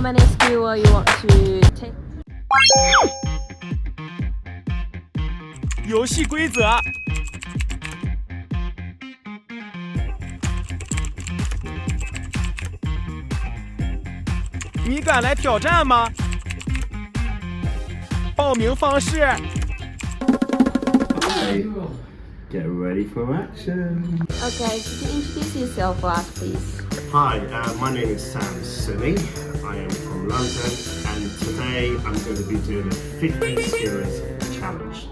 How many skewers you want to take? 游戏规则。你敢来挑战吗？报名方式。Okay, get ready for action. Okay, could you introduce yourself last, please? Hi, my name is Sam Sumi. I am from London, and today I'm going to be doing a 50 skewers challenge.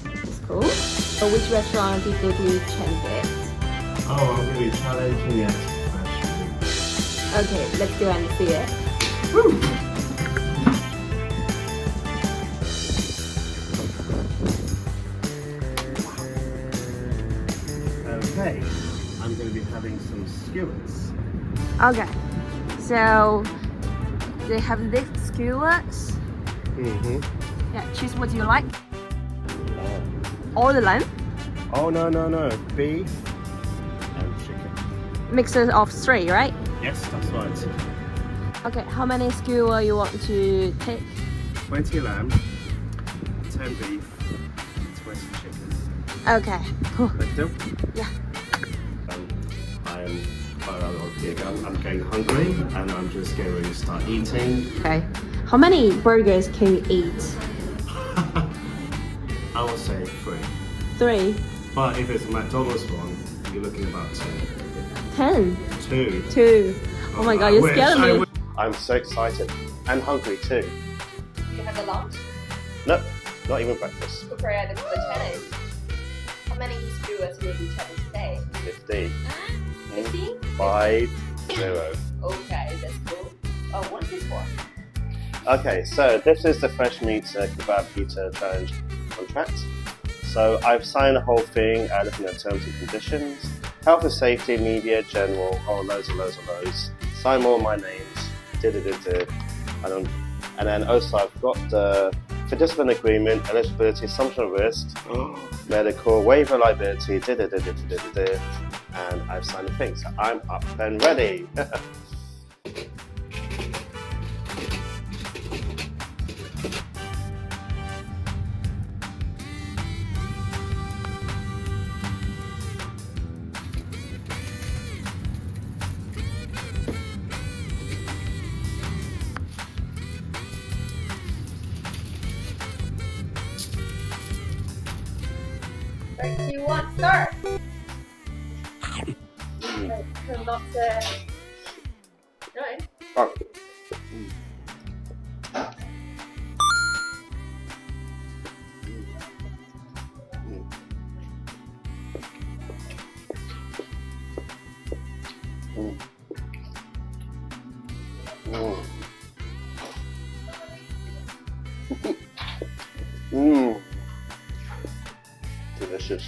That's cool. So which restaurant did you do challenge? Oh, I'm going to be challenging it. Okay, let's go and see it. Woo! Okay, I'm going to be having some skewers. Okay, so they have this skewers. Yeah, choose what you like. All the lamb, Oh, no. Beef and chicken. mixes of three, right? Yes, that's right. Okay, how many skewers you want to take? 20 lamb, 10 beef, 20 chicken. Okay, cool. Let's do. Yeah. I'm getting hungry and I'm just going to start eating. Okay. How many burgers can you eat? I will say 3. 3. But if it's a McDonald's one, you're looking about 10. 2. 2. Oh my god, you're scaring me. I'm so excited and hungry too. You have the lunch? No, not even breakfast. Prepare the challenge. How many skewers will you challenge today? 50. 50? 5, 0. Okay, that's cool. What is this for? Okay, so this is the fresh meat kebab eater challenge contract. So I've signed the whole thing, looking at terms and conditions, health and safety, media, general, loads. Sign all my names, and then also I've got the participant agreement, eligibility, assumption of risk, medical, waiver liability, and I've signed the thing, so I'm up and ready. Three, 2, 1, start! Right. Oh. Delicious.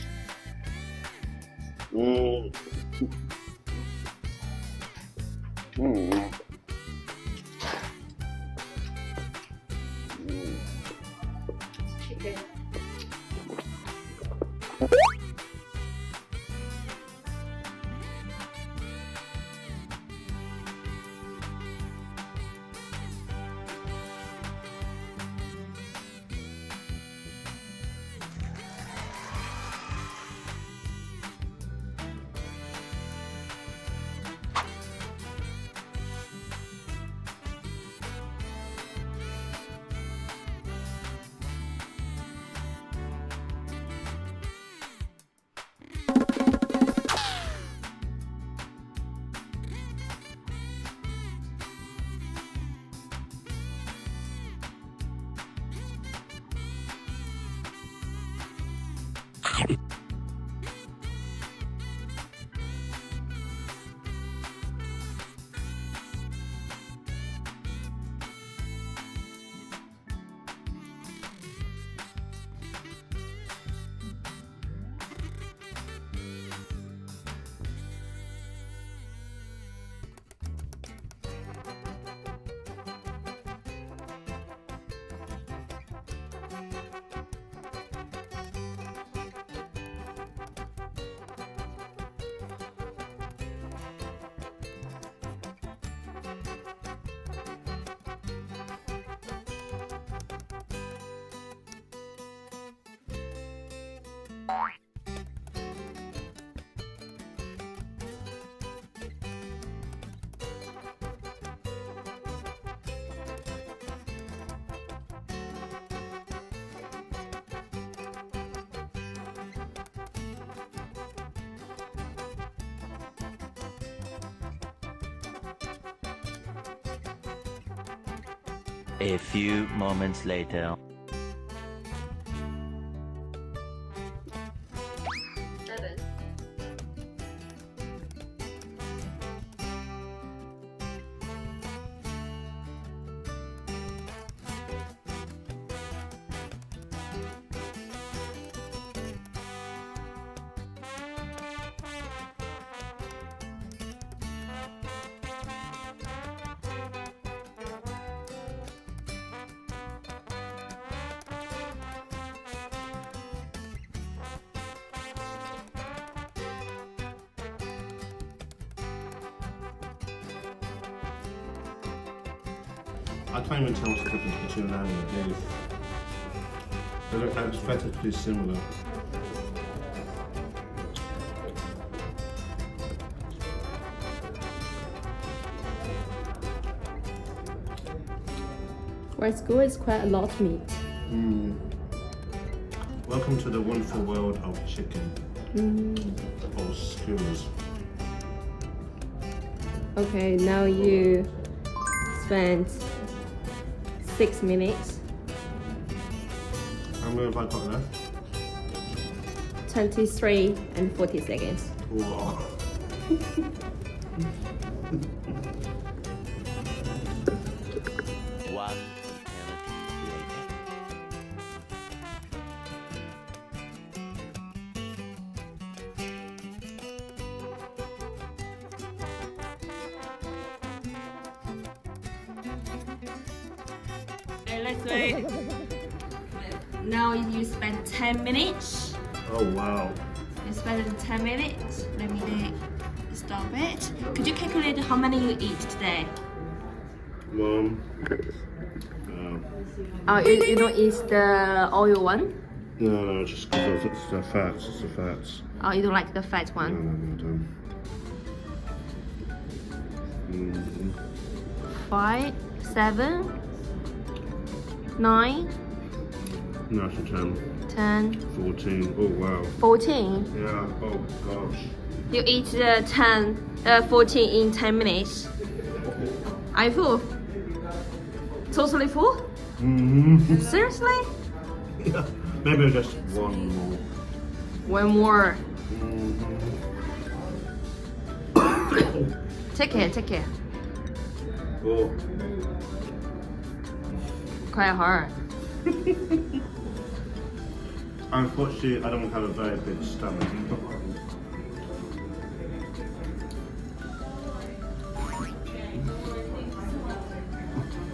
Chicken. A few moments later. 7. I can't even tell what's the difference between lamb and beef. They look aesthetically similar. Well, school is quite a lot of meat. Welcome to the wonderful world of chicken. Or skewers. Okay, now you spent 6 minutes. How many have I got left? 23 and 40 seconds. Whoa. One eternity later. Okay, let's wait. Now you spend 10 minutes. Oh wow. You spent 10 minutes. Let me stop it. Could you calculate how many you eat today? Mom. You don't eat the oil one? No, just because it's the fats. It's the fats. Oh, you don't like the fat No, one? I don't. 5, 7, 9, No, it's a 10. 10, 14. Oh wow. 14. Yeah. Oh gosh. You eat 14 in 10 minutes. Are you full? Totally full? Seriously? Yeah. Maybe just one more. One more. Take it. Oh. Quite hard. Unfortunately, I don't have a very big stomach.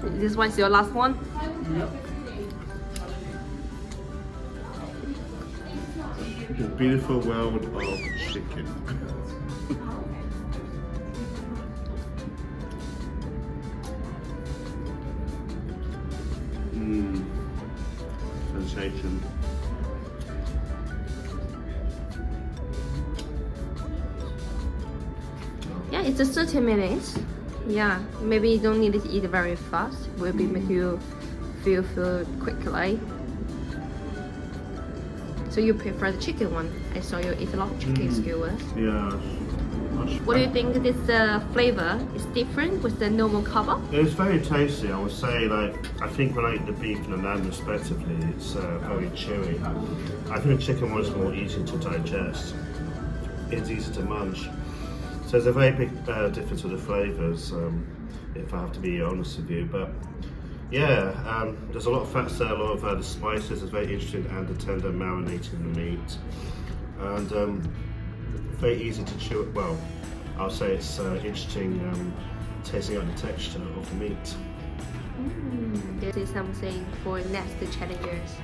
This one's your last one? The beautiful world of chicken. Sensation. Yeah, it's just 30 minutes. Yeah, maybe you don't need to eat very fast. Will be make you feel food quickly. So you prefer the chicken one? I saw you eat a lot of chicken skewers. Yeah. What do you think this flavor is different with the normal cover? It's very tasty. I would say, I think when I eat the beef and the lamb respectively, it's very chewy. I think the chicken one is more easy to digest. It's easy to munch. So there's a very big difference with the flavours, if I have to be honest with you. But yeah, there's a lot of fats there, a lot of the spices. It's very interesting and the tender marinating the meat. And very easy to chew it. Well, I'll say it's interesting tasting out the texture of the meat. This is something for next challengers.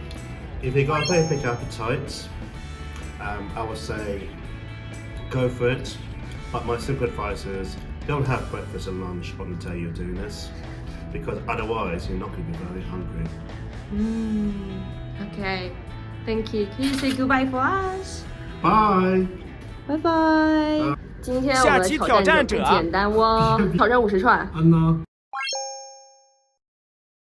If you've got a very big appetite, I would say go for it. But my simple advice is don't have breakfast and lunch on the day you're doing this, because otherwise you're not going to be very hungry. Okay, thank you. Can you say goodbye for us? Bye. 拜拜。今天我们的挑战就很简单哦，挑战50串。